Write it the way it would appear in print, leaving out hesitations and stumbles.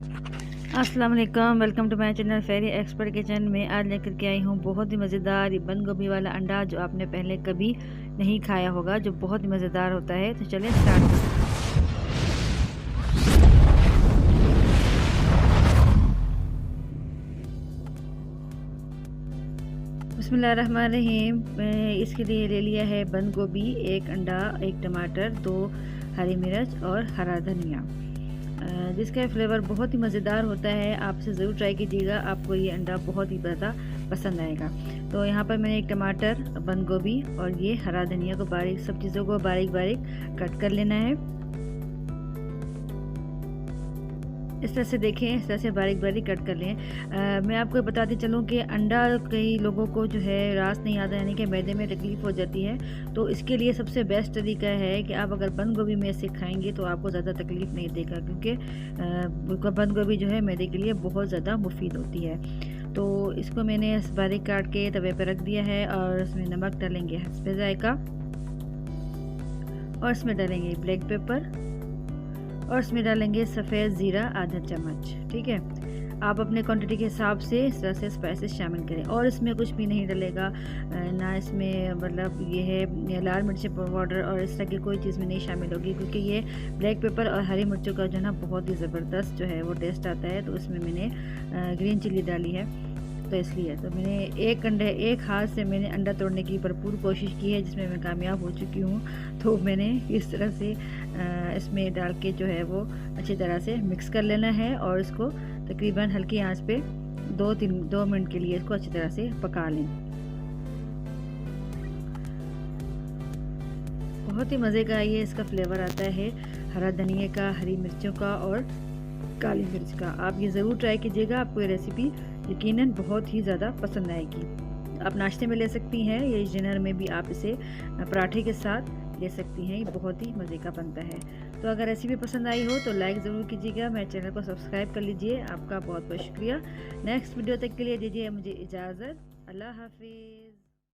अस्सलाम वालेकुम, welcome to my channel fairy expert kitchen में। आज लेकर के आई हूँ बहुत ही मज़ेदार ये बंद गोभी वाला अंडा जो आपने पहले कभी नहीं खाया होगा, जो बहुत ही मज़ेदार होता है। तो चलिए स्टार्ट करते हैं। बिस्मिल्लाहिर्रहमानिर्रहीम। मैंने इसके लिए ले लिया है बंद गोभी, एक अंडा, एक टमाटर, 2 हरी मिर्च और हरा धनिया, जिसका फ्लेवर बहुत ही मज़ेदार होता है। आप इसे ज़रूर ट्राई कीजिएगा, आपको ये अंडा बहुत ही ज़्यादा पसंद आएगा। तो यहाँ पर मैंने एक टमाटर, बंद गोभी और ये हरा धनिया को बारीक, सब चीज़ों को बारीक बारीक कट कर लेना है। इस तरह से देखें, इस तरह से बारीक बारीक कट कर लें। मैं आपको बताती चलूँ कि अंडा कई लोगों को जो है रास नहीं आता, यानी कि मैदे में तकलीफ़ हो जाती है। तो इसके लिए सबसे बेस्ट तरीका है कि आप अगर बंद गोभी में से खाएंगे तो आपको ज़्यादा तकलीफ़ नहीं देगा, क्योंकि बंद गोभी जो है मैदे के लिए बहुत ज़्यादा मुफीद होती है। तो इसको मैंने बारीक काट के तवे पर रख दिया है और इसमें नमक डालेंगे हस्बे ज़ायक़ा, और इसमें डालेंगे ब्लैक पेपर, और इसमें डालेंगे सफ़ेद ज़ीरा आधा चम्मच। ठीक है, आप अपने क्वांटिटी के हिसाब से इस तरह से स्पाइसेस शामिल करें। और इसमें कुछ भी नहीं डलेगा, ना इसमें मतलब ये है लाल मिर्च पाउडर और इस तरह की कोई चीज़ में नहीं शामिल होगी, क्योंकि ये ब्लैक पेपर और हरी मिर्चों का जो है ना बहुत ही ज़बरदस्त जो है वो टेस्ट आता है। तो इसमें मैंने ग्रीन चिली डाली है, तो इसलिए तो मैंने एक हाथ से मैंने अंडा तोड़ने की भरपूर कोशिश की है, जिसमें मैं कामयाब हो चुकी हूँ। तो मैंने इस तरह से इसमें डाल के जो है वो अच्छी तरह से मिक्स कर लेना है, और इसको तकरीबन हल्की आंच पे 2 मिनट के लिए इसको अच्छी तरह से पका लें। बहुत ही मज़े का ये इसका फ्लेवर आता है, हरा धनिया का, हरी मिर्चों का और काली मिर्च का। आप ये ज़रूर ट्राई कीजिएगा, आपको ये रेसिपी यकीनन बहुत ही ज़्यादा पसंद आएगी। आप नाश्ते में ले सकती हैं, या डिनर में भी आप इसे पराठे के साथ ले सकती हैं। ये बहुत ही मज़े का बनता है। तो अगर रेसिपी पसंद आई हो तो लाइक ज़रूर कीजिएगा, मेरे चैनल को सब्सक्राइब कर लीजिए। आपका बहुत बहुत शुक्रिया। नेक्स्ट वीडियो तक के लिए दीजिए मुझे इजाज़त। अल्लाह हाफिज़।